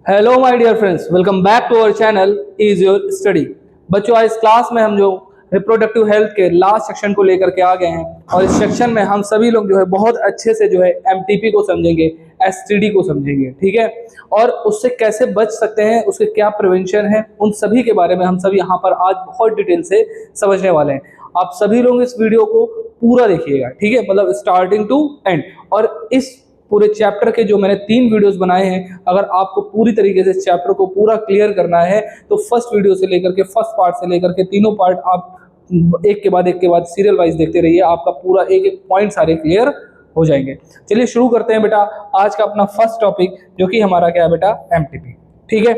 Hello my dear friends, welcome back to our channel is your study. बच्चों, आज class में हम जो रिप्रोडक्टिव हेल्थ के लास्ट सेक्शन को लेकर के आ गए हैं और इस सेक्शन में हम सभी लोग जो है बहुत अच्छे से जो है एमटीपी को समझेंगे, एसटीडी को समझेंगे, ठीक है। और उससे कैसे बच सकते हैं, उसके क्या प्रिवेंशन है, उन सभी के बारे में हम सब यहाँ पर आज बहुत डिटेल से समझने वाले हैं। आप सभी लोग इस वीडियो को पूरा देखिएगा, ठीक है, मतलब स्टार्टिंग टू एंड। और इस पूरे चैप्टर के जो मैंने 3 वीडियोस बनाए हैं, अगर आपको पूरी तरीके से चैप्टर को पूरा क्लियर करना है तो फर्स्ट वीडियो से लेकर के फर्स्ट पार्ट से लेकर के तीनों पार्ट आप एक के बाद सीरियल वाइज देखते रहिए, आपका पूरा एक एक पॉइंट सारे क्लियर हो जाएंगे। चलिए शुरू करते हैं बेटा आज का अपना फर्स्ट टॉपिक, जो कि हमारा क्या है बेटा, एमटीपी। ठीक है,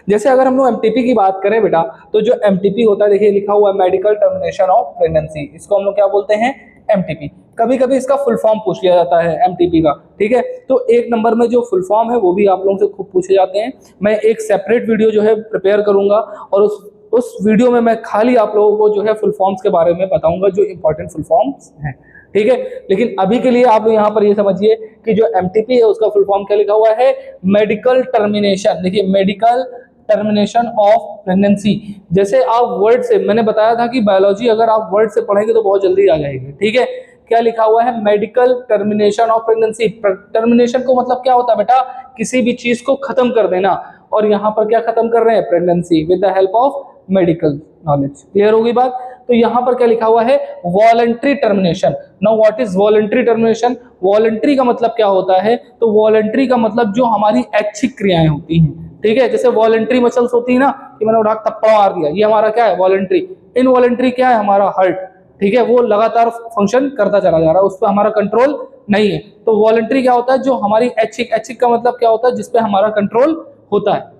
जैसे अगर हम लोग एमटीपी की बात करें बेटा, तो जो एमटीपी होता है, देखिए लिखा हुआ है मेडिकल टर्मिनेशन ऑफ प्रेगनेंसी, इसको हम लोग क्या बोलते हैं, एमटीपी। कभी कभी इसका फुल फॉर्म पूछ लिया जाता है एमटीपी का, ठीक है। तो एक नंबर में जो फुल फॉर्म है वो भी आप लोगों से खूब पूछे जाते हैं। मैं एक सेपरेट वीडियो जो है प्रिपेयर करूंगा और उस वीडियो में मैं खाली आप लोगों को जो है फुल फॉर्म्स के बारे में बताऊंगा, जो इंपॉर्टेंट फुल फॉर्म्स हैं, ठीक है। लेकिन अभी के लिए आप यहाँ पर ये समझिए कि जो एमटीपी है उसका फुल फॉर्म क्या लिखा हुआ है, मेडिकल टर्मिनेशन। देखिए, मेडिकल टर्मिनेशन ऑफ प्रेगनेंसी। जैसे आप वर्ड से, मैंने बताया था कि बायोलॉजी अगर आप वर्ड से पढ़ेंगे तो बहुत जल्दी आ जाएगी, ठीक है। क्या लिखा हुआ है, medical termination of pregnancy. Termination को मतलब क्या होता है बेटा, किसी भी चीज को खत्म कर देना। और यहाँ पर क्या खत्म कर रहे हैं, pregnancy, with the help of medical knowledge. Clear होगी बात। तो यहाँ पर क्या लिखा हुआ है, voluntary termination. Now what is voluntary termination. Voluntary का मतलब क्या होता है, तो वॉलंटरी का मतलब जो हमारी ऐच्छिक क्रियाएं होती हैं, ठीक है। जैसे वॉलंटरी मसल्स होती है ना, कि मैंने उठा थप्पड़ मार दिया, ये हमारा क्या है, वॉलंटरी। इनवॉलंटरी क्या है, हमारा हार्ट, ठीक है, वो लगातार फंक्शन करता चला जा रहा है, उस पर हमारा कंट्रोल नहीं है। तो वॉलंटरी क्या होता है, जो हमारी ऐच्छिक, ऐच्छिक का मतलब क्या होता है, जिसपे हमारा कंट्रोल होता है।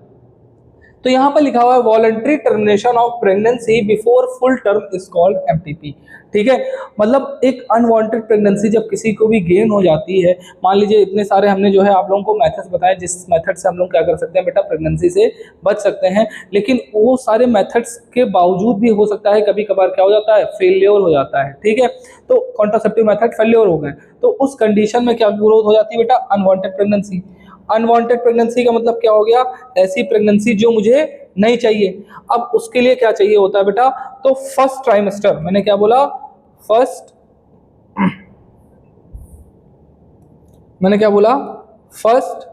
तो यहां पर लिखा हुआ है voluntary termination of pregnancy before full term is called MTP, ठीक है। मतलब एक अनवांटेड प्रेगनेंसी जब किसी को भी गेन हो जाती है, मान लीजिए इतने सारे हमने जो है आप लोगों को मेथड्स बताए जिस मेथड से हम लोग क्या कर सकते हैं बेटा, प्रेगनेंसी से बच सकते हैं। लेकिन वो सारे मेथड्स के बावजूद भी हो सकता है कभी कभार क्या हो जाता है, फेलियर हो जाता है, ठीक है। तो कॉन्ट्रासेप्टिव मेथड फेलियर हो गए, तो उस कंडीशन में क्या ग्रोथ हो जाती है बेटा, अनवांटेड प्रेगनेंसी। अनवांटेड प्रेगनेंसी का मतलब क्या हो गया, ऐसी प्रेगनेंसी जो मुझे नहीं चाहिए। अब उसके लिए क्या चाहिए होता है बेटा, तो फर्स्ट ट्राइमेस्टर, मैंने क्या बोला, फर्स्ट, मैंने क्या बोला, फर्स्ट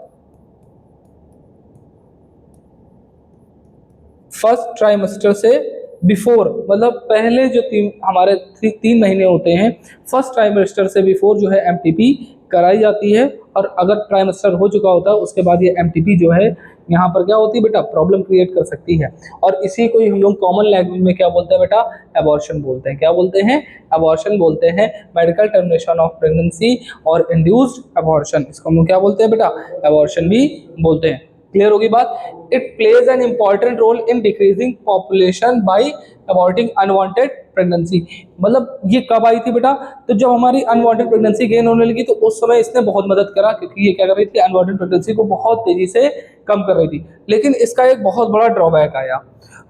फर्स्ट ट्राइमेस्टर से बिफोर, मतलब पहले जो हमारे 3 महीने होते हैं, फर्स्ट ट्राइमेस्टर से बिफोर जो है एमटीपी कराई जाती है। और अगर ट्राइमेस्टर हो चुका होता है उसके बाद ये एमटीपी जो है यहाँ पर क्या होती है बेटा, प्रॉब्लम क्रिएट कर सकती है। और इसी को ही हम लोग कॉमन लैंग्वेज में क्या बोलते हैं बेटा, एबॉर्शन बोलते हैं। क्या बोलते हैं, एबॉर्शन बोलते हैं। मेडिकल टर्मिनेशन ऑफ प्रेगनेंसी और इंड्यूस्ड एबॉर्शन, इसको हम लोग क्या बोलते हैं बेटा, एबॉर्शन भी बोलते हैं। क्लियर होगी बात। It plays an important role in decreasing population by aborting unwanted pregnancy. मतलब ये कब आई थी बेटा, तो जब हमारी अनवांटेड प्रेगनेंसी गेन होने लगी तो उस समय इसने बहुत मदद करा, क्योंकि ये क्या कर रही थी, अनवांटेड प्रेगनेंसी को बहुत तेजी से कम कर रही थी। लेकिन इसका एक बहुत बड़ा ड्रॉबैक आया।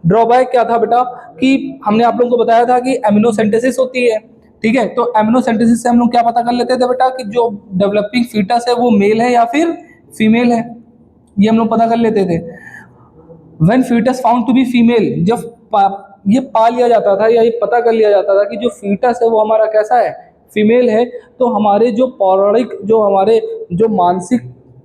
ड्रॉबैक क्या था बेटा, कि हमने आप लोगों को बताया था कि एमिनोसेंटेसिस होती है, ठीक है। तो एमिनोसेंटेसिस से हम लोग क्या पता कर लेते थे बेटा, कि जो डेवलपिंग फीटस है वो मेल है या फिर फीमेल है, ये हम लोग पता कर लेते थे। When fetus found to be female, जब ये पा लिया जाता था या ये पता कर लिया जाता था कि जो फीटस है वो हमारा कैसा है, फीमेल है, तो हमारे जो पौराणिक, जो हमारे जो मानसिक,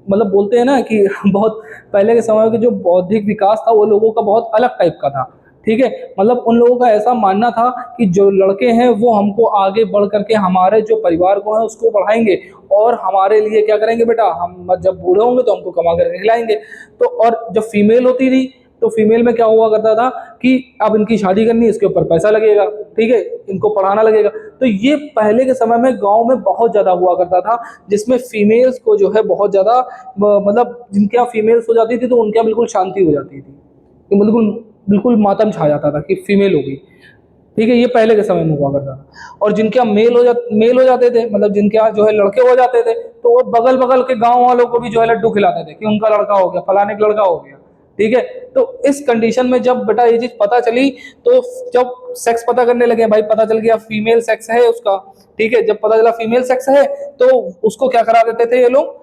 मतलब बोलते हैं ना कि बहुत पहले के समय के जो बौद्धिक विकास था वो लोगों का बहुत अलग टाइप का था, ठीक है। मतलब उन लोगों का ऐसा मानना था कि जो लड़के हैं वो हमको आगे बढ़ करके हमारे जो परिवार को है उसको बढ़ाएंगे और हमारे लिए क्या करेंगे बेटा, हम जब बूढ़े होंगे तो हमको कमा करके खिलाएंगे। तो और जब फीमेल होती थी तो फीमेल में क्या हुआ करता था कि अब इनकी शादी करनी है, इसके ऊपर पैसा लगेगा, ठीक है, इनको पढ़ाना लगेगा। तो ये पहले के समय में गांव में बहुत ज्यादा हुआ करता था, जिसमें फीमेल्स को जो है बहुत ज्यादा, मतलब जिनके यहाँ फीमेल्स हो जाती थी तो उनके यहाँ बिल्कुल शांति हो जाती थी, कि बिल्कुल बिल्कुल मातम छा जाता था कि फीमेल हो गई, ठीक है। ये पहले के समय में हुआ करता था। और जिनके यहाँ मेल हो जाते थे, मतलब जिनके यहाँ जो है लड़के हो जाते थे, तो वो बगल बगल के गांव वालों को भी जो है लड्डू खिलाते थे कि उनका लड़का हो गया, फलाने का लड़का हो गया, ठीक है। तो इस कंडीशन में जब बेटा ये चीज पता चली, तो जब सेक्स पता करने लगे, भाई पता चल गया फीमेल सेक्स है उसका, ठीक है। जब पता चला फीमेल सेक्स है तो उसको क्या करा देते थे ये लोग,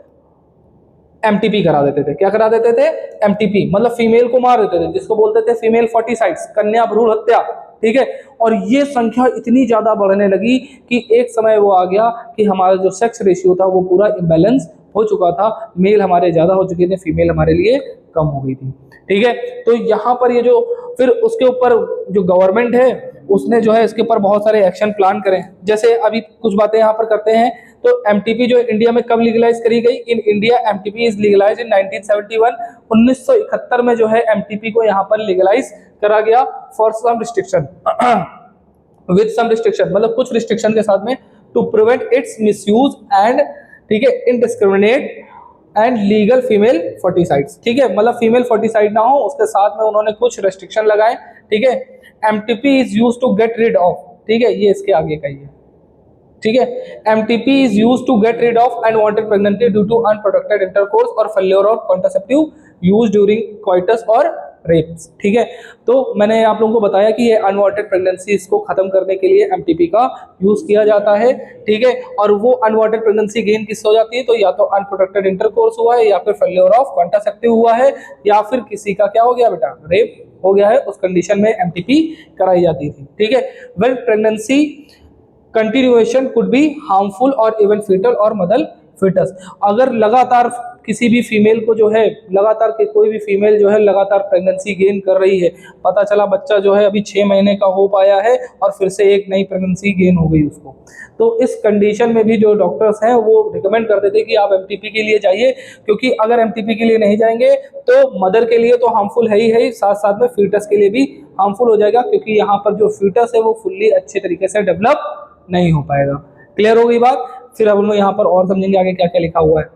एमटीपी करा देते थे। क्या करा देते थे? एमटीपी, मतलब फीमेल को मार देते थे, जिसको बोलते थे फीमेल फर्टिसाइड्स, कन्या भ्रूण हत्या। ठीक है, और ये संख्या इतनी ज्यादा बढ़ने लगी कि एक समय वो आ गया कि हमारा जो सेक्स रेशियो था वो पूरा इम्बैलेंस हो चुका था, मेल हमारे ज्यादा हो चुके थे, फीमेल हमारे लिए कम हो गई थी। ठीक है, तो यहाँ पर ये जो फिर उसके ऊपर जो गवर्नमेंट है उसने जो है इसके ऊपर बहुत सारे एक्शन प्लान करे। जैसे अभी कुछ बातें यहाँ पर करते हैं, तो एमटीपी जो इंडिया में कब लीगलाइज करी गई? In India MTP is legalise in 1971। 1971 में जो है एमटीपी को यहाँ पर लीगलाइज करा गया for some restriction, with some restriction, मतलब कुछ रिस्ट्रिक्शन के साथ में, to prevent its misuse and, ठीक है, indiscriminate and legal female foeticides. ठीक है, मतलब फीमेल फर्टिसाइड ना हो, उसके साथ में उन्होंने कुछ रेस्ट्रिक्शन लगाए। ठीक है, MTP is used to get rid of, ठीक है, ये इसके आगे का ही है। ठीक है, MTP is used to get rid of unwanted pregnancy due to unprotected intercourse और failure of contraceptive use during coitus और रेप्स। ठीक है, तो मैंने आप लोगों को बताया कि ये अनवांटेड प्रेगनेंसीज को खत्म करने के लिए एमटीपी का यूज किया जाता है। ठीक है, और वो अनवांटेड प्रेगनेंसी गेन किससे हो जाती है? तो या तो अनप्रोटेक्टेड इंटरकोर्स हुआ है, या फिर फेल्योर ऑफ कॉन्ट्रासेप्टिव हुआ है, या फिर किसी का क्या हो गया बेटा? रेप हो गया है, उस कंडीशन में एमटीपी कराई जाती थी। ठीक है, when pregnancy continuation could be harmful और इवन फीटल और मदर फिटस। अगर लगातार किसी भी फीमेल को जो है लगातार कोई भी फीमेल जो है लगातार प्रेगनेंसी गेन कर रही है, पता चला बच्चा जो है अभी 6 महीने का हो पाया है और फिर से एक नई प्रेगनेंसी गेन हो गई उसको, तो इस कंडीशन में भी जो डॉक्टर्स हैं वो रिकमेंड करते थे कि आप एमटीपी के लिए जाइए, क्योंकि अगर एमटीपी के लिए नहीं जाएंगे तो मदर के लिए तो हार्मफुल है ही, साथ साथ में फीटस के लिए भी हार्मफुल हो जाएगा, क्योंकि यहाँ पर जो फीटस है वो फुल्ली अच्छे तरीके से डेवलप नहीं हो पाएगा। क्लियर हो गई बात? फिर अब हम लोग यहाँ पर और समझेंगे आगे क्या क्या लिखा हुआ है।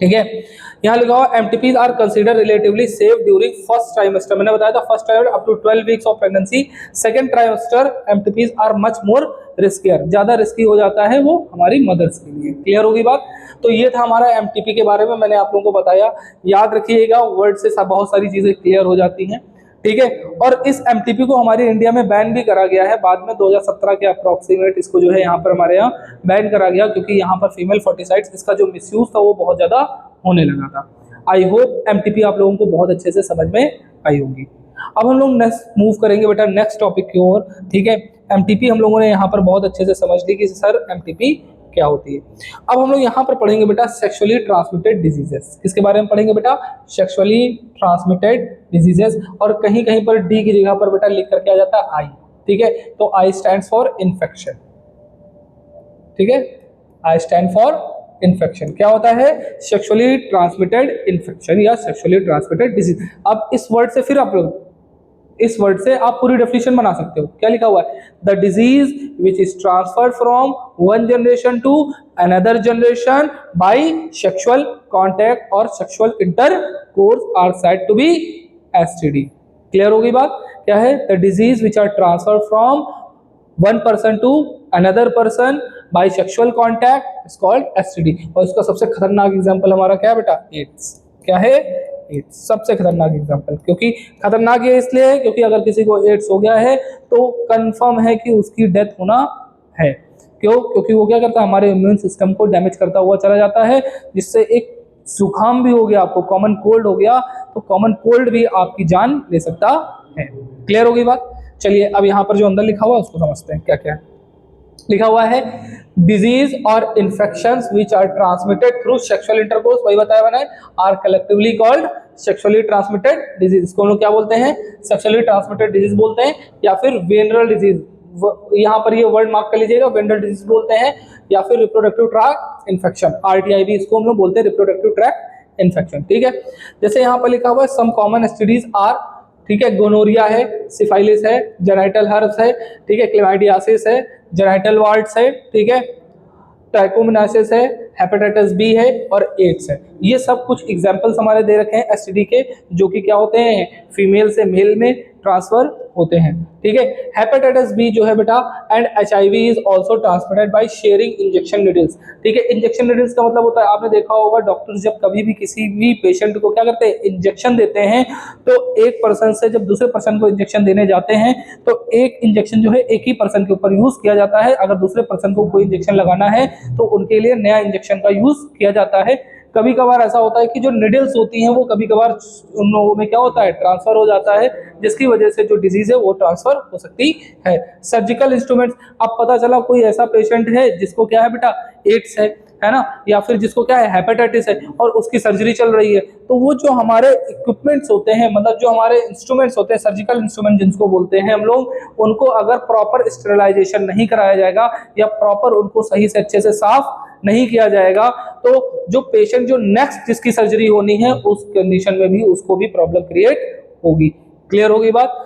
ठीक है, यहाँ लिखा हुआ MTPs are consider relatively safe during first trimester. मैंने बताया था first trimester up to 12 weeks of pregnancy. Second trimester MTPs are much more riskier, ज्यादा रिस्की हो जाता है वो हमारी मदर्स के लिए। क्लियर होगी बात? तो ये था हमारा एमटीपी के बारे में, मैंने आप लोगों को बताया। याद रखिएगा, वर्ड से बहुत सारी चीजें क्लियर हो जाती हैं। ठीक है, और इस एमटीपी को हमारे इंडिया में बैन भी करा गया है बाद में 2017 के अप्रोक्सीमेट, इसको जो है यहाँ पर हमारे यहाँ बैन करा गया, क्योंकि यहाँ पर फीमेल फर्टिसाइड्स इसका जो मिसयूज था वो बहुत ज्यादा होने लगा था। आई होप एमटीपी आप लोगों को बहुत अच्छे से समझ में आई होगी। अब हम लोग नेक्स्ट मूव करेंगे बेटा नेक्स्ट टॉपिक की ओर। ठीक है, एमटीपी हम लोगों ने यहाँ पर बहुत अच्छे से समझ ली कि सर एमटीपी क्या होती है। अब हम लोग यहाँ पर पढ़ेंगे बेटा सेक्सुअली ट्रांसमिटेड डिजीजेस। किसके बारे में पढ़ेंगे बेटा? Sexually transmitted diseases. और कहीं कहीं पर डी की जगह पर बेटा लिख करके आ जाता है आई। ठीक है, तो आई स्टैंड्स फॉर इन्फेक्शन। ठीक है, आई स्टैंड फॉर इन्फेक्शन। क्या होता है? सेक्सुअली ट्रांसमिटेड इन्फेक्शन या सेक्सुअली ट्रांसमिटेड डिजीज। अब इस वर्ड से फिर आप लोग इस वर्ड से आप पूरी डेफिनेशन बना सकते हो। क्या लिखा हुआ है? The disease which is transferred from one generation to another generation by sexual contact और sexual intercourse are said to be STD. Clear होगी बात? क्या है? The disease which are transferred from one person to another person by sexual contact is called STD. और इसका सबसे खतरनाक example हमारा क्या है बेटा? एड्स। क्या है? एड्स सबसे खतरनाक एग्जांपल। क्योंकि खतरनाक ये इसलिए है क्योंकि अगर किसी को एड्स हो गया है तो कंफर्म है कि उसकी डेथ होना है। क्यों? क्योंकि वो क्या करता है? हमारे इम्यून सिस्टम को डैमेज करता हुआ चला जाता है, जिससे एक जुकाम भी हो गया आपको, कॉमन कोल्ड हो गया, तो कॉमन कोल्ड भी आपकी जान ले सकता है। क्लियर होगी बात? चलिए अब यहाँ पर जो अंदर लिखा हुआ है उसको समझते हैं क्या क्या है। लिखा हुआ है डिजीज और infections which are transmitted through sexual intercourse, वही बताया मैंने, are collectively called sexually transmitted disease. इसको हम लोग क्या बोलते हैं? सेक्सुअली ट्रांसमिटेड डिजीज बोलते हैं, या फिर वेनरल डिजीज, यहाँ पर ये वर्ड मार्क कर लीजिएगा, वेनरल डिजीज बोलते हैं, या फिर रिप्रोडक्टिव ट्रैक्ट इन्फेक्शन, आरटीआई इसको हम लोग बोलते हैं, रिप्रोडक्टिव ट्रैक्ट इन्फेक्शन। ठीक है, जैसे यहाँ पर लिखा हुआ है सम कॉमन एसटीडीज आर, ठीक है, गोनोरिया है, सिफाइलिस है, जेनाइटल हर्प्स है, ठीक है, क्लेमाइडियासिस है, जेनाइटल वार्ड्स है, ठीक है, ट्राइकोमोनासिस है, हेपेटाइटिस बी है और एड्स है। ये सब कुछ एग्जांपल्स हमारे दे रखे हैं एसटीडी के, जो कि क्या होते हैं? फीमेल से मेल में ट्रांसफर होते हैं। ठीक है, हेपेटाइटिस बी जो है बेटा and HIV is also transmitted by sharing injection needles. ठीक है, इंजेक्शन नीडल्स का मतलब होता है, आपने देखा होगा डॉक्टर्स जब कभी भी किसी भी पेशेंट को क्या करते हैं? इंजेक्शन देते हैं, तो एक पर्सन से जब दूसरे पर्सन को इंजेक्शन देने जाते हैं तो एक इंजेक्शन जो है एक ही पर्सन के ऊपर यूज किया जाता है। अगर दूसरे पर्सन को कोई इंजेक्शन लगाना है तो उनके लिए नया इंजेक्शन का यूज किया जाता है। कभी कभार ऐसा होता है कि जो निडल्स होती हैं वो कभी कभार उन लोगों में क्या होता है, ट्रांसफर हो जाता है, जिसकी वजह से जो डिजीज है वो ट्रांसफर हो सकती है। सर्जिकल इंस्ट्रूमेंट्स, अब पता चला कोई ऐसा पेशेंट है जिसको क्या है बेटा, एड्स है ना, या फिर जिसको क्या है, हेपेटाइटिस है, और उसकी सर्जरी चल रही है, तो वो जो हमारे इक्विपमेंट्स होते हैं, मतलब जो हमारे इंस्ट्रूमेंट्स होते हैं, सर्जिकल इंस्ट्रूमेंट जिनको बोलते हैं हम लोग, उनको अगर प्रॉपर स्टेरिलाइजेशन नहीं कराया जाएगा या प्रॉपर उनको सही से अच्छे से साफ नहीं किया जाएगा, तो जो पेशेंट जो नेक्स्ट जिसकी सर्जरी होनी है उस कंडीशन में भी उसको भी प्रॉब्लम क्रिएट होगी। क्लियर होगी बात।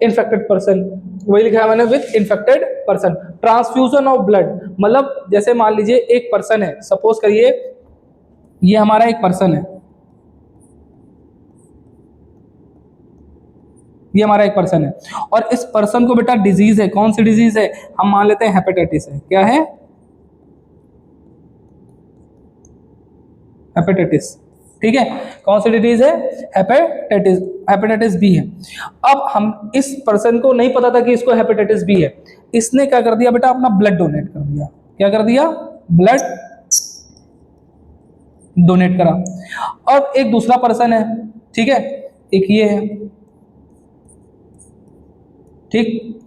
इन्फेक्टेड पर्सन, वही लिखा है मैंने, with infected person. Transfusion of blood, मतलब जैसे मान लीजिए एक पर्सन है, सपोज करिए ये हमारा एक पर्सन है, ये हमारा एक पर्सन है, और इस पर्सन को बेटा डिजीज है, कौन सी डिजीज है, हम मान लेते हैं हेपेटाइटिस है। क्या है, हेपेटाइटिस, ठीक है, कौन सी डिजीज है, हेपेटाइटिस, हेपेटाइटिस बी है। अब हम इस पर्सन को नहीं पता था कि इसको हेपेटाइटिस बी है, इसने क्या कर दिया बेटा, अपना ब्लड डोनेट कर दिया। क्या कर दिया, ब्लड डोनेट करा। अब एक दूसरा पर्सन है, ठीक है, एक ये है, ठीक,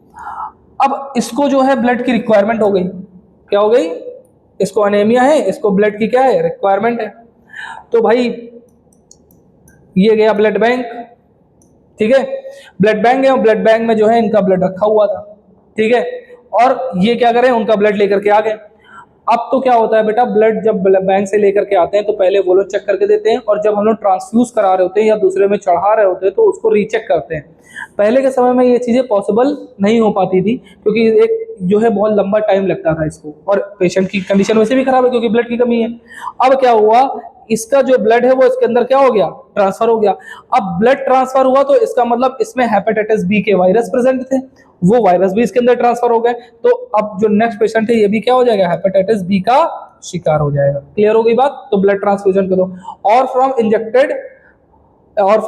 अब इसको जो है ब्लड की रिक्वायरमेंट हो गई। क्या हो गई, इसको अनेमिया है, इसको ब्लड की क्या है, रिक्वायरमेंट है। तो भाई ये गया ब्लड बैंक, ठीक है, ब्लड बैंक है, और ब्लड बैंक में जो है इनका ब्लड रखा हुआ था, ठीक है, और ये क्या करें, उनका ब्लड लेकर के आ गए। अब तो क्या होता है बेटा, ब्लड जब बैंक से लेकर के आते हैं तो पहले वो लोग चेक करके देते हैं, और जब हम लोग ट्रांसफ्यूज करा रहे होते हैं या दूसरे में चढ़ा रहे होते हैं तो उसको रीचेक करते हैं। पहले के समय में ये चीजें पॉसिबल नहीं हो पाती थी, क्योंकि एक जो है बहुत लंबा टाइम लगता था इसको, और पेशेंट की कंडीशन वैसे भी खराब है क्योंकि ब्लड की कमी है। अब क्या हुआ, इसका जो ब्लड है वो इसके अंदर क्या हो गया, ट्रांसफर हो गया। अब ब्लड ट्रांसफर हुआ तो इसका मतलब इसमें हेपेटाइटिस बी के वायरस प्रेजेंट थे, वो वायरस भी इसके अंदर ट्रांसफर हो गए, तो अब जो नेक्स्ट पेशेंट है ये भी क्या हो जाएगा, हेपेटाइटिस बी का शिकार हो जाएगा। क्लियर हो गई बात। तो ब्लड ट्रांसफ्यूजन कर दो। और फ्रॉम इंजेक्टेड और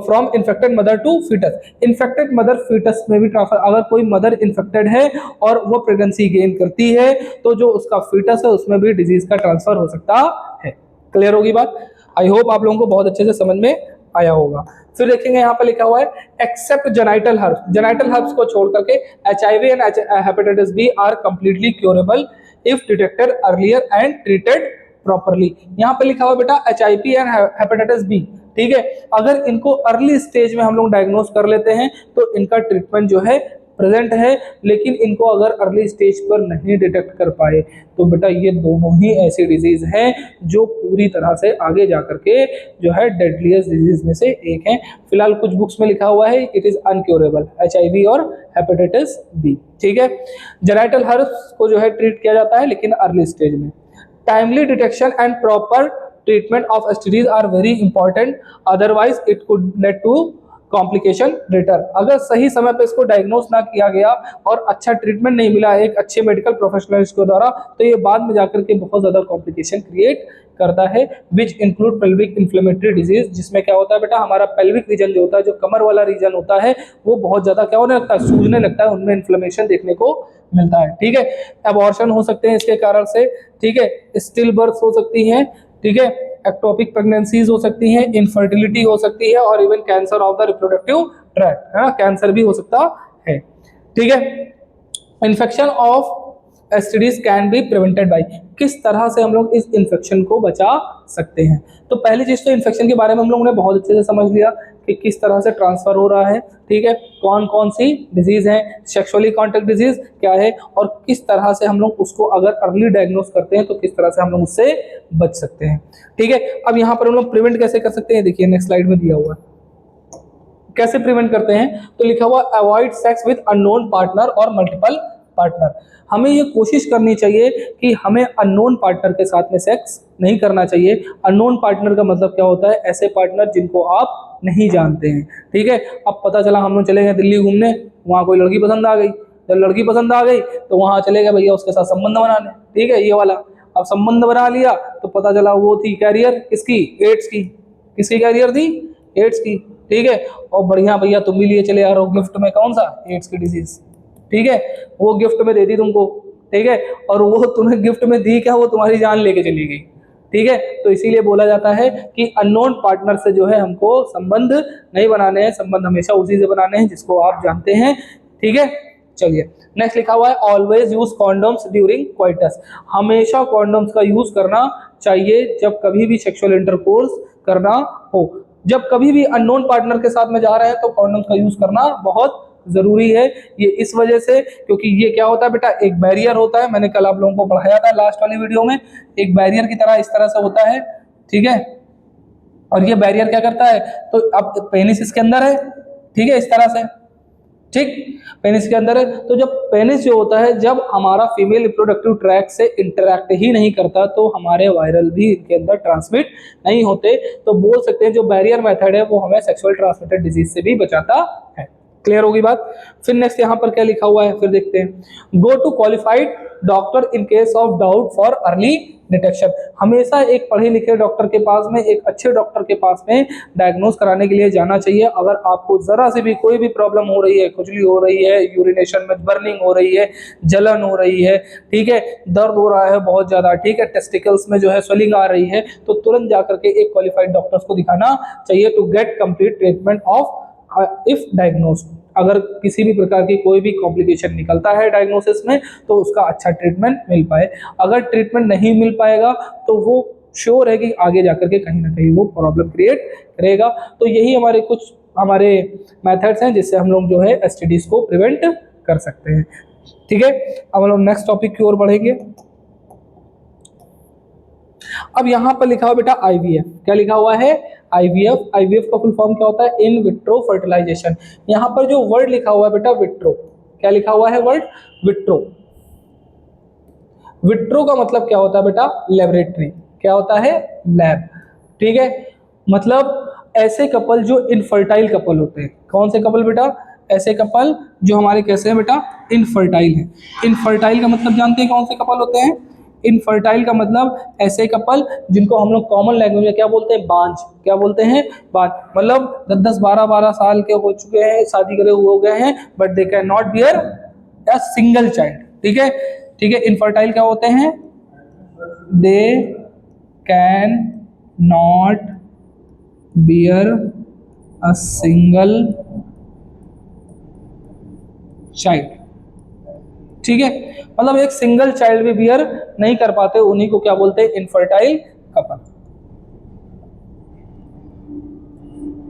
from infected mother to fetus, infected mother fetus में भी ट्रांसफर, अगर कोई मदर इन्फेक्टेड है और वो प्रेगनेंसी गेन करती है तो जो उसका फीटस है उसमें भी डिजीज का ट्रांसफर हो सकता है। क्लियर होगी बात। आई होप आप लोगों को बहुत अच्छे से समझ में आया होगा। फिर देखेंगे यहाँ पर लिखा हुआ है except genital herpes, genital herpes को छोड़ करके HIV and hepatitis B are completely curable if detected earlier and treated properly. यहाँ पे लिखा हुआ बेटा HIV एंड हेपेटाइटिस बी, ठीक है, अगर इनको अर्ली स्टेज में हम लोग डायग्नोस कर लेते हैं तो इनका ट्रीटमेंट जो है प्रेजेंट है, लेकिन इनको अगर अर्ली स्टेज पर नहीं डिटेक्ट कर पाए तो बेटा ये दोनों ही ऐसी डिजीज हैं जो पूरी तरह से आगे जाकर के जो है डेडलीस्ट डिजीज में से एक है। फिलहाल कुछ बुक्स में लिखा हुआ है इट इज अनक्योरेबल, HIV और हेपेटाइटिस बी, ठीक है। जेनाइटल हर्ब्स को जो है ट्रीट किया जाता है लेकिन अर्ली स्टेज में। Timely detection and proper treatment of STDs are very important, otherwise it could lead to complication later. अगर सही समय पे इसको डायग्नोस ना किया गया और अच्छा ट्रीटमेंट नहीं मिला एक अच्छे मेडिकल प्रोफेशनल्स के द्वारा तो ये बाद में जाकर के बहुत ज्यादा कॉम्प्लिकेशन क्रिएट करता है, which include pelvic inflammatory disease, जिसमें क्या होता है बेटा हमारा पेल्विक रीजन जो होता है, जो कमर वाला रीजन होता है वो बहुत ज्यादा क्या होने लगता है, सूजने लगता है, उनमें इन्फ्लेमेशन देखने को मिलता है, ठीक है। अबॉर्शन हो सकते हैं इसके कारण से, ठीक है, स्टिल बर्थ हो सकती है, ठीक है, एक्टोपिक प्रेगनेंसीज हो सकती हैं, इनफर्टिलिटी हो सकती है, और even cancer of the reproductive tract, है ना, कैंसर भी हो सकता है, ठीक है। Infection of STDs can be prevented by, किस तरह से हम लोग इस इन्फेक्शन को बचा सकते हैं। तो पहली चीज तो इन्फेक्शन के बारे में हम लोगों ने बहुत अच्छे से समझ लिया कि किस तरह से ट्रांसफर हो रहा है, ठीक है, कौन कौन सी डिजीज है, सेक्सुअली कॉन्टैक्ट डिजीज क्या है, और किस तरह से हम लोग उसको अगर अर्ली डायग्नोस करते हैं तो किस तरह से हम लोग उससे बच सकते हैं, ठीक है। अब यहाँ पर हम लोग प्रिवेंट कैसे कर सकते हैं, देखिए नेक्स्ट स्लाइड में दिया हुआ है कैसे प्रिवेंट करते हैं। तो लिखा हुआ avoid sex with unknown partner और मल्टीपल पार्टनर। हमें ये कोशिश करनी चाहिए कि हमें अननोन पार्टनर के साथ में सेक्स नहीं करना चाहिए। अननोन पार्टनर का मतलब क्या होता है, ऐसे पार्टनर जिनको आप नहीं जानते हैं, ठीक है। अब पता चला हम लोग चले गए दिल्ली घूमने, वहाँ कोई लड़की पसंद आ गई, जब लड़की पसंद आ गई तो वहाँ चले गए भैया उसके साथ संबंध बनाने, ठीक है, ये वाला। अब संबंध बना लिया तो पता चला वो थी कैरियर किसकी, एड्स की। किसकी कैरियर थी, एड्स की, ठीक है। और बढ़िया भैया तुम भी लिए चले आ रहे हो गिफ्ट में कौन सा, एड्स की डिजीज, ठीक है, वो गिफ्ट में दे दी तुमको, ठीक है, और वो तुम्हें गिफ्ट में दी क्या, वो तुम्हारी जान लेके चली गई, ठीक है। तो इसीलिए बोला जाता है कि अननोन पार्टनर से जो है हमको संबंध नहीं बनाने हैं, संबंध हमेशा उसी से बनाने हैं जिसको आप जानते हैं, ठीक है। चलिए नेक्स्ट लिखा हुआ है always use condoms during coitus. हमेशा कॉन्डोम्स का यूज करना चाहिए जब कभी भी सेक्सुअल इंटरकोर्स करना हो। जब कभी भी अननोन पार्टनर के साथ में जा रहे हैं तो कॉन्डोम्स का यूज करना बहुत जरूरी है। ये इस वजह से क्योंकि ये क्या होता है बेटा, एक बैरियर होता है। मैंने कल आप लोगों को पढ़ाया था लास्ट वाली वीडियो में, एक बैरियर की तरह इस तरह से होता है, ठीक है। और ये बैरियर क्या करता है, तो अब पेनिस इसके अंदर है, ठीक है, इस तरह से, ठीक, पेनिस के अंदर है। तो जब पेनिस जो होता है, जब हमारा फीमेल रिप्रोडक्टिव ट्रैक से इंटरैक्ट ही नहीं करता तो हमारे वायरल भी इनके अंदर ट्रांसमिट नहीं होते। तो बोल सकते हैं जो बैरियर मेथड है वो हमें सेक्सुअल ट्रांसमिटेड डिजीज से भी बचाता है। क्लियर होगी बात। फिर नेक्स्ट यहाँ पर क्या लिखा हुआ है, फिर देखते हैं। Go to qualified doctor in case of doubt for early detection. हमेशा एक पढ़े लिखे डॉक्टर के पास में, एक अच्छे डॉक्टर के पास में डायग्नोज कराने के लिए जाना चाहिए। अगर आपको जरा से भी कोई भी प्रॉब्लम हो रही है, खुजली हो रही है, यूरिनेशन में बर्निंग हो रही है, जलन हो रही है, ठीक है, दर्द हो रहा है बहुत ज्यादा, ठीक है, टेस्टिकल्स में जो है स्वेलिंग आ रही है, तो तुरंत जाकर के एक क्वालिफाइड डॉक्टर्स को दिखाना चाहिए to get complete treatment of if diagnose. अगर किसी भी प्रकार की कोई भी कॉम्प्लिकेशन निकलता है डायग्नोसिस में तो उसका अच्छा ट्रीटमेंट मिल पाए। अगर ट्रीटमेंट नहीं मिल पाएगा तो वो श्योर है कि आगे जाकर के कहीं ना कहीं वो प्रॉब्लम क्रिएट करेगा। तो यही हमारे मेथड्स हैं जिससे हम लोग जो है एसटीडीज को प्रिवेंट कर सकते हैं, ठीक है। अब हम लोग नेक्स्ट टॉपिक की ओर बढ़ेंगे। अब यहां पर लिखा हुआ बेटा आईवीएफ। क्या लिखा हुआ है, आईवीएफ। आईवीएफ का फुल फॉर्म क्या होता है, इन विट्रो फर्टिलाइजेशन। यहां पर जो वर्ड लिखा हुआ है बेटा विट्रो, क्या लिखा हुआ है वर्ड विट्रो। विट्रो का मतलब क्या होता है बेटा, लेबोरेटरी। क्या होता है, लैब, ठीक है। मतलब ऐसे कपल जो इनफर्टाइल कपल होते हैं। कौन से कपल बेटा, ऐसे कपल जो हमारे कैसे हैं बेटा, इनफर्टाइल हैं। इनफर्टाइल का मतलब जानते हैं कौन से कपल होते हैं, इनफर्टाइल का मतलब ऐसे कपल जिनको हम लोग कॉमन लैंग्वेज में क्या बोलते हैं, बांझ। क्या बोलते हैं, बांझ। मतलब 10-10, 12-12 साल के हो चुके हैं, शादी करे हो गए हैं, but they can not bear a single child, ठीक है, ठीक है। इनफर्टाइल क्या होते हैं, they can not bear a single child, ठीक है। मतलब एक सिंगल चाइल्ड भी बियर नहीं कर पाते, उन्हीं को क्या बोलते हैं, इनफर्टाइल कपल,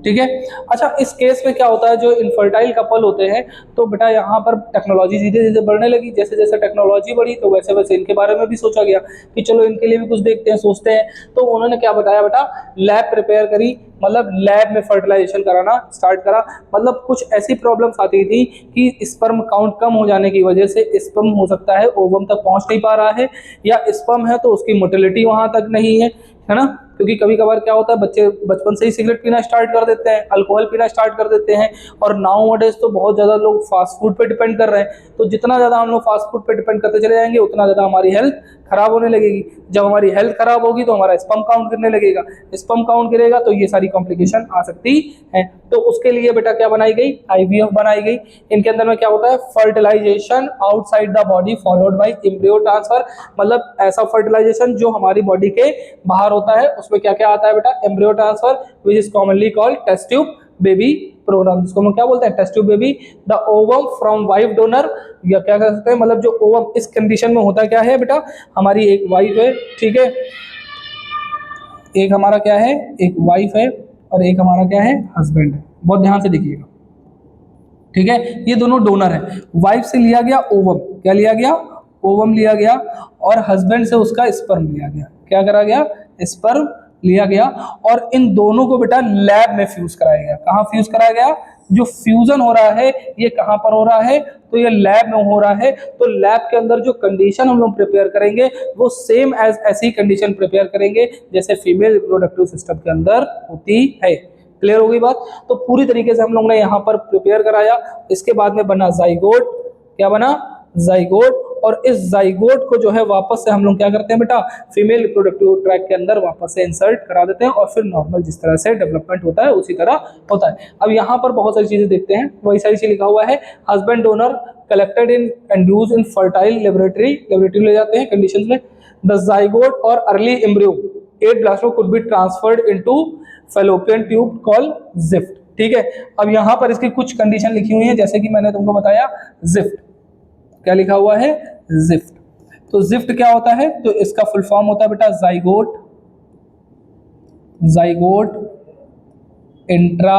ठीक है। अच्छा, इस केस में क्या होता है, जो इनफर्टाइल कपल होते हैं, तो बेटा यहाँ पर टेक्नोलॉजी धीरे धीरे बढ़ने लगी। जैसे जैसे टेक्नोलॉजी बढ़ी तो वैसे वैसे इनके बारे में भी सोचा गया कि चलो इनके लिए भी कुछ देखते हैं, सोचते हैं। तो उन्होंने क्या बताया बेटा, लैब प्रिपेयर करी, मतलब लैब में फर्टिलाइजेशन कराना स्टार्ट करा। मतलब कुछ ऐसी प्रॉब्लम्स आती थी कि स्पर्म काउंट कम हो जाने की वजह से स्पर्म हो सकता है ओवम तक पहुंच नहीं पा रहा है, या स्पर्म है तो उसकी मोटिलिटी वहां तक नहीं है ना। क्योंकि कभी कभार क्या होता है, बच्चे बचपन से ही सिगरेट पीना स्टार्ट कर देते हैं, अल्कोहल पीना स्टार्ट कर देते हैं, और नाउअडेज तो बहुत ज्यादा लोग फास्ट फूड पे डिपेंड कर रहे हैं। तो जितना ज्यादा हम लोग फास्ट फूड पे डिपेंड करते चले जाएंगे उतना ज्यादा हमारी हेल्थ खराब होने लगेगी। जब हमारी हेल्थ खराब होगी तो हमारा स्पर्म काउंट गिरने लगेगा, स्पर्म काउंट गिरेगा तो ये सारी कॉम्प्लिकेशन आ सकती है। तो उसके लिए बेटा क्या बनाई गई, आईवीएफ बनाई गई। इनके अंदर में क्या होता है, fertilization outside the body followed by embryo transfer. मतलब ऐसा फर्टिलाइजेशन जो हमारी बॉडी के बाहर होता है, उसमें क्या क्या आता है बेटा, embryo transfer which is commonly called test tube baby program, जिसको हम क्या बोलते हैं, test tube baby. The ovum from wife donor, या क्या कर सकते हैं, मतलब जो ओवम इस कंडीशन में होता क्या है बेटा, हमारी एक वाइफ है, ठीक है, एक हमारा क्या है, एक वाइफ है, और एक हमारा क्या है, हस्बैंड है। बहुत ध्यान से देखिएगा, ठीक है। ये दोनों डोनर है। वाइफ से लिया गया ओवम, क्या लिया गया, ओवम लिया गया, और हस्बैंड से उसका स्पर्म लिया गया। क्या करा गया, स्पर्म लिया गया, और इन दोनों को बेटा लैब में फ्यूज कराया गया। कहाँ फ्यूज कराया गया, जो फ्यूजन हो रहा है ये कहाँ पर हो रहा है, तो ये लैब में हो रहा है। तो लैब के अंदर जो कंडीशन हम लोग प्रिपेयर करेंगे वो सेम एज ऐसी कंडीशन प्रिपेयर करेंगे जैसे फीमेल रिप्रोडक्टिव सिस्टम के अंदर होती है। क्लियर हो गई बात। तो पूरी तरीके से हम लोग ने यहाँ पर प्रिपेयर कराया। इसके बाद में बना जाइगोट। क्या बना, जाइगोट। और इस जाइगोट को जो है वापस से हम लोग क्या करते हैं बेटा, फीमेल रिप्रोडक्टिव ट्रैक के अंदर वापस से इंसर्ट करा देते हैं, और फिर नॉर्मल जिस तरह से डेवलपमेंट होता है उसी तरह होता है। अब यहाँ पर बहुत सारी चीजें देखते हैं, वही सारी चीज लिखा हुआ है। Husband donor collected in and use in fertile laboratory ले जाते हैं कंडीशंस में। द जाइगोट और early embryo 8 blastomere could be transferred into fallopian tube called ZIFT. ठीक है, अब यहां पर इसकी कुछ कंडीशन लिखी हुई है, जैसे कि मैंने तुमको बताया जिफ्ट, क्या लिखा हुआ है, जिफ्ट। तो जिफ्ट क्या होता है, तो इसका फुल फॉर्म होता है बेटा zygote, zygote intra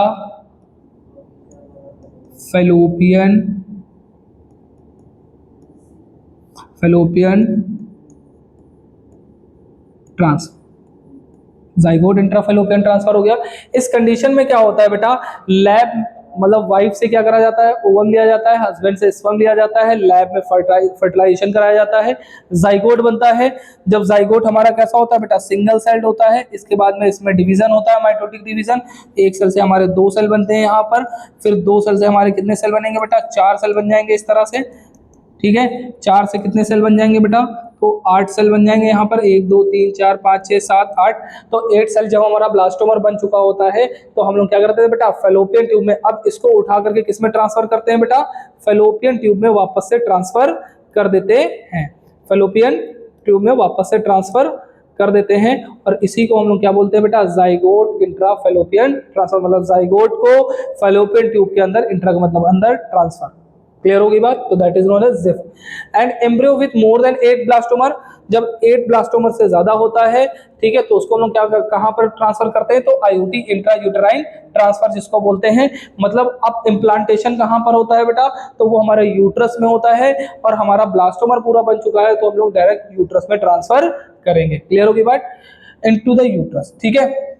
fallopian transfer, zygote intrafallopian transfer हो गया। इस कंडीशन में क्या होता है बेटा, लैब मतलब वाइफ से क्या करा जाता है, ओवम लिया जाता है, हस्बैंड से स्पर्म लिया जाता है, लैब में फर्टिलाइजेशन कराया जाता है, जाइगोट बनता है। जब जाइगोट हमारा कैसा होता है बेटा, सिंगल सेल्ड होता है, इसके बाद में इसमें डिवीजन होता है, माइटोटिक डिवीजन, एक सेल से हमारे 2 सेल बनते हैं यहाँ पर, फिर 2 सेल से हमारे कितने सेल बनेंगे बेटा, 4 सेल बन जाएंगे इस तरह से। ठीक है, 4 से कितने सेल बन जाएंगे बेटा, तो 8 सेल बन जाएंगे यहाँ पर, 1 2 3 4 5 6 7 8। तो 8 सेल जब हमारा ब्लास्टोमर बन चुका होता है तो हम लोग क्या करते हैं बेटा, फैलोपियन ट्यूब में, अब इसको उठा करके किस में ट्रांसफर करते हैं बेटा, फैलोपियन ट्यूब में वापस से ट्रांसफर कर देते हैं, फैलोपियन ट्यूब में वापस से ट्रांसफर कर देते हैं। और इसी को हम लोग क्या बोलते हैं बेटा, जाइगोट इंट्रा फैलोपियन ट्रांसफर, मतलब जाइगोट को फैलोपियन ट्यूब के अंदर, इंट्रा का मतलब अंदर, ट्रांसफर। क्लियर होगी बात, तो that is known as ZIFT. And embryo with more than 8 blastomere, जब 8 ब्लास्टोमर से ज्यादा होता है, ठीक है, तो उसको हम लोग क्या कहां पर ट्रांसफर करते हैं, तो आईयूटी इंट्रा यूटेराइन ट्रांसफर जिसको बोलते हैं। मतलब अब इम्प्लांटेशन कहां पर होता है बेटा, तो वो हमारे यूट्रस में होता है, और हमारा ब्लास्टोमर पूरा बन चुका है तो हम लोग डायरेक्ट यूट्रस में ट्रांसफर करेंगे। क्लियर होगी बात, इनटू द यूट्रस। ठीक है,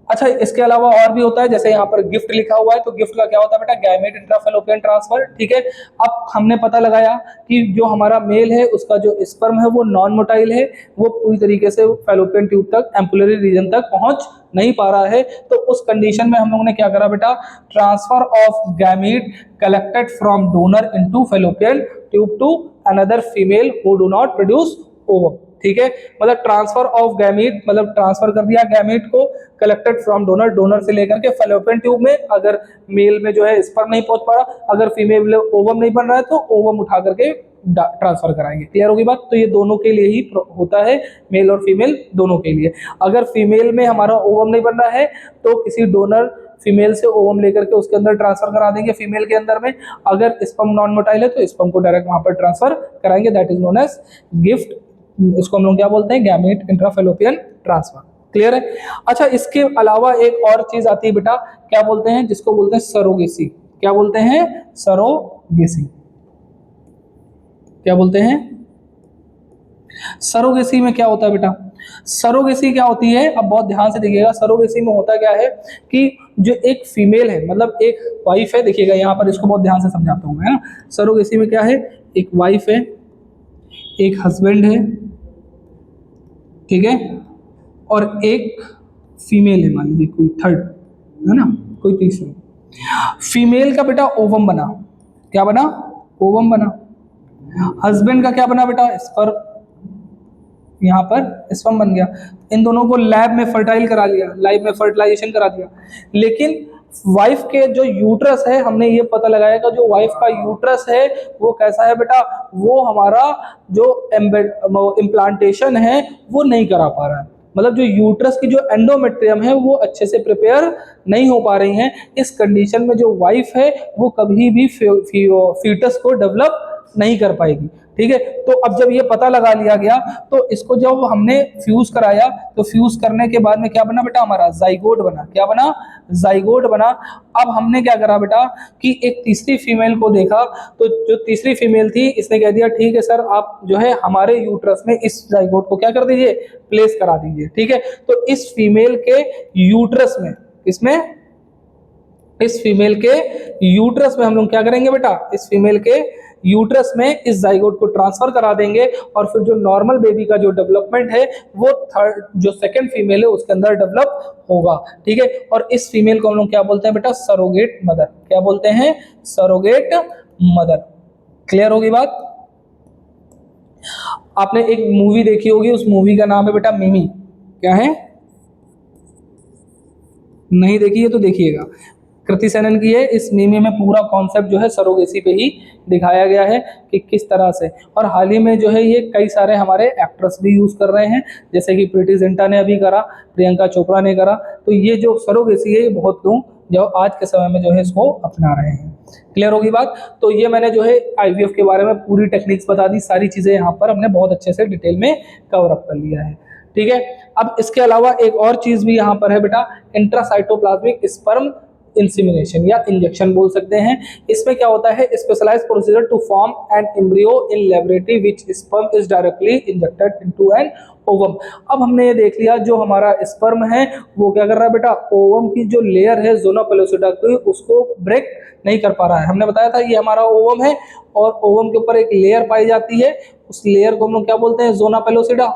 अच्छा इसके अलावा और भी होता है, जैसे यहाँ पर गिफ्ट लिखा हुआ है, तो गिफ्ट का क्या होता है बेटा, गैमेट इंट्राफैलोपियन ट्रांसफर। ठीक है, अब हमने पता लगाया कि जो हमारा मेल है उसका जो स्पर्म है वो नॉन मोटाइल है, वो पूरी तरीके से फैलोपियन ट्यूब तक, एम्पुलरी रीजन तक पहुंच नहीं पा रहा है। तो उस कंडीशन में हम लोगों ने क्या करा बेटा, transfer of gamete collected from donor into fallopian tube to another female who do not produce ovum. ठीक है, मतलब ट्रांसफर ऑफ गैमीट, मतलब ट्रांसफर कर दिया गैमीट को, कलेक्टेड फ्रॉम डोनर, डोनर से लेकर के फैलोपियन ट्यूब में, अगर मेल में जो है स्पर्म नहीं पहुंच पा रहा, अगर फीमेल में ओवम नहीं बन रहा है तो ओवम उठा करके ट्रांसफर कराएंगे। क्लियर होगी बात, तो ये दोनों के लिए ही होता है, मेल और फीमेल दोनों के लिए। अगर फीमेल में हमारा ओवम नहीं बन रहा है तो किसी डोनर फीमेल से ओवम लेकर के उसके अंदर ट्रांसफर करा देंगे फीमेल के अंदर में। अगर स्पर्म नॉन मोटाइल है तो स्पर्म को डायरेक्ट वहां पर ट्रांसफर कराएंगे, that is known as GIFT. इसको हम लोग क्या बोलते हैं, गैमेट इंट्राफैलोपियन ट्रांसफर। क्लियर है। अच्छा इसके अलावा एक और चीज आती है बेटा, क्या बोलते हैं, जिसको बोलते हैं सरोगेसी। क्या बोलते हैं, सरोगेसी। क्या बोलते हैं, सरोगेसी में क्या होता है बेटा, सरोगेसी क्या होती है, अब बहुत ध्यान से देखिएगा। सरोगेसी में होता क्या है कि जो एक फीमेल है, मतलब एक वाइफ है, देखिएगा यहाँ पर, इसको बहुत ध्यान से समझाता हूँ मैं, है ना। सरोगेसी में क्या है, एक वाइफ है, एक हस्बैंड है, ठीक है, और एक फीमेल है, मान लीजिए कोई थर्ड, है ना, कोई तीसरी। फीमेल का बेटा ओवम बना, क्या बना, ओवम बना। हस्बैंड का क्या बना बेटा, स्पर्म, यहाँ पर स्पर्म बन गया। इन दोनों को लैब में फर्टाइल करा लिया, लैब में फर्टिलाइजेशन करा दिया। लेकिन वाइफ के जो यूट्रस है, हमने ये पता लगाया कि जो वाइफ का यूट्रस है वो कैसा है बेटा, वो हमारा जो इम्प्लांटेशन है वो नहीं करा पा रहा है। मतलब जो यूट्रस की जो एंडोमेट्रियम है वो अच्छे से प्रिपेयर नहीं हो पा रही हैं। इस कंडीशन में जो वाइफ है वो कभी भी फीटस को डेवलप नहीं कर पाएगी। ठीक है, तो अब जब ये पता लगा लिया गया तो इसको जब हमने फ्यूज कराया, तो फ्यूज करने के बाद में क्या बना बेटा, हमारा जाइगोट बना। क्या बना, जाइगोट बना। अब हमने क्या करा बेटा कि एक तीसरी फीमेल को देखा, तो जो तीसरी फीमेल थी इसने कह दिया ठीक है सर, आप जो है हमारे यूट्रस में इस जाइगोट को क्या कर दीजिए, प्लेस करा दीजिए। ठीक है, तो इस फीमेल के यूट्रस में, इसमें, इस फीमेल के यूट्रस में हम लोग क्या करेंगे बेटा, इस फीमेल के यूट्रस में इस जाइगोट को ट्रांसफर करा देंगे, और फिर जो नॉर्मल बेबी का जो डेवलपमेंट है वो थर्ड, जो सेकंड फीमेल है उसके अंदर डेवलप होगा। ठीक है, और इस फीमेल को हम लोग क्या बोलते हैं बेटा, सरोगेट मदर। क्या बोलते हैं, सरोगेट मदर। क्लियर होगी बात। आपने एक मूवी देखी होगी, उस मूवी का नाम है बेटा मिमी। क्या है, नहीं देखी है तो देखिएगा। कृति सेनन की है। इस मीमी में पूरा कॉन्सेप्ट जो है सरोगेसी पे ही दिखाया गया है कि किस तरह से, और हाल ही में जो है ये कई सारे हमारे एक्ट्रेस भी यूज कर रहे हैं, जैसे कि प्रीति जिंटा ने अभी करा, प्रियंका चोपड़ा ने करा। तो ये जो सरोगेसी है ये बहुत लोग जो आज के समय में जो है इसको अपना रहे हैं। क्लियर होगी बात। तो ये मैंने जो है आईवीएफ के बारे में पूरी टेक्निक्स बता दी, सारी चीजें यहाँ पर हमने बहुत अच्छे से डिटेल में कवर अप कर लिया है। ठीक है, अब इसके अलावा एक और चीज भी यहाँ पर है बेटा, इंट्रासाइटोप्लाज्मिक स्पर्म इंसेमिनेशन या इंजेक्शन बोल सकते हैं। इसमें क्या होता है, specialized procedure to form an embryo in laboratory which sperm is directly injected into an ovum. अब हमने ये देख लिया जो हमारा स्पर्म है वो क्या कर रहा है बेटा, ओवम की जो लेयर है जोना पेलोसिडा की उसको ब्रेक नहीं कर पा रहा है। हमने बताया था ये हमारा ओवम है और ओवम के ऊपर एक लेयर पाई जाती है, उस लेयर को हम लोग क्या बोलते हैं, जोना पेलोसिडा।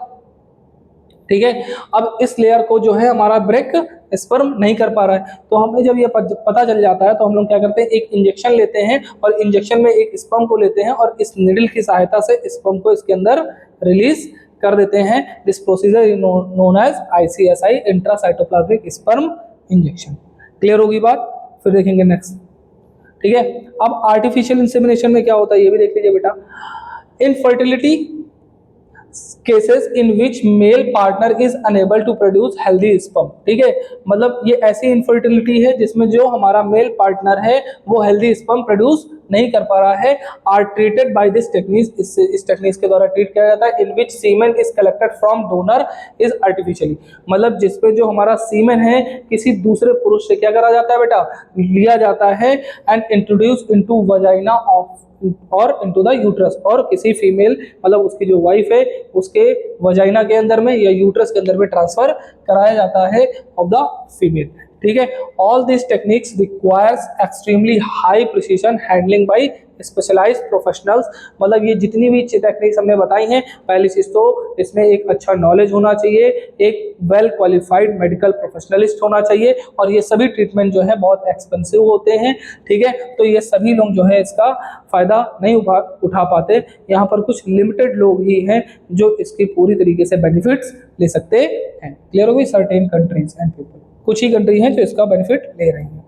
ठीक है, अब इस लेयर को जो है हमारा ब्रेक स्पर्म नहीं कर पा रहा है, तो हमें जब ये पता चल जाता है तो हम लोग क्या करते हैं, एक इंजेक्शन लेते हैं और इंजेक्शन में एक स्पर्म को लेते हैं और इस निडल की सहायता से स्पर्म को इसके अंदर रिलीज कर देते हैं। This procedure is known as ICSI, intracytoplasmic sperm injection. Clear होगी बात, फिर देखेंगे नेक्स्ट। ठीक है, अब आर्टिफिशियल इंसेमिनेशन में क्या होता है ये भी देख लीजिए बेटा। Infertility cases in which male partner is unable to produce healthy sperm. ठीक है, मतलब ये ऐसी इनफर्टिलिटी है जिसमें जो हमारा मेल पार्टनर है वो हेल्दी स्पर्म प्रोड्यूस नहीं कर पा रहा है, are treated by this technique. इस टेक्निक के द्वारा ट्रीट किया जाता है। In which semen is collected from donor is artificially, मतलब जिसपे जो हमारा सीमेन है किसी दूसरे पुरुष से क्या करा जाता है बेटा, लिया जाता है and introduce into vagina of और इनटू द यूट्रस, और किसी फीमेल मतलब उसकी जो वाइफ है उसके वजाइना के अंदर में या यूट्रस के अंदर में ट्रांसफर कराया जाता है ऑफ द फीमेल। ठीक है, all this techniques requires extremely high precision handling by specialized professionals. मतलब ये जितनी भी टेक्निक्स हमने बताई हैं, पहली चीज तो इसमें एक अच्छा नॉलेज होना चाहिए, एक वेल क्वालिफाइड मेडिकल प्रोफेशनलिस्ट होना चाहिए, और ये सभी ट्रीटमेंट जो है बहुत एक्सपेंसिव होते हैं। ठीक है, तो ये सभी लोग जो है इसका फायदा नहीं उठा पाते। यहाँ पर कुछ लिमिटेड लोग ही हैं जो इसकी पूरी तरीके से बेनिफिट्स ले सकते हैं। क्लियर होगी, सर्टेन कंट्रीज एंड पीपल, कुछ ही कंट्री हैं जो इसका बेनिफिट ले रही हैं।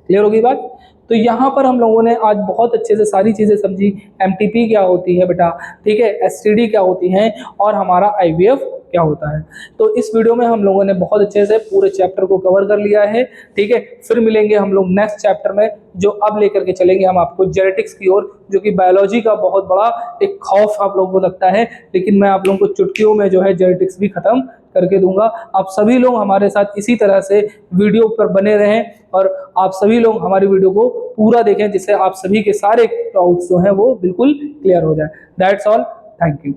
क्लियर होगी बात। तो यहाँ पर हम लोगों ने आज बहुत अच्छे से सारी चीजें समझी। MTP क्या होती है बेटा, ठीक है, STD क्या होती है और हमारा IVF क्या होता है। तो इस वीडियो में हम लोगों ने बहुत अच्छे से पूरे चैप्टर को कवर कर लिया है। ठीक है, फिर मिलेंगे हम लोग नेक्स्ट चैप्टर में, जो अब लेकर के चलेंगे हम आपको जेनेटिक्स की ओर, जो कि बायोलॉजी का बहुत बड़ा एक खौफ आप लोगों को लगता है, लेकिन मैं आप लोगों को चुटकियों में जो है जेनेटिक्स भी खत्म करके दूंगा। आप सभी लोग हमारे साथ इसी तरह से वीडियो पर बने रहें और आप सभी लोग हमारी वीडियो को पूरा देखें, जिससे आप सभी के सारे डाउट्स जो हैं वो बिल्कुल क्लियर हो जाए। That's all, thank you.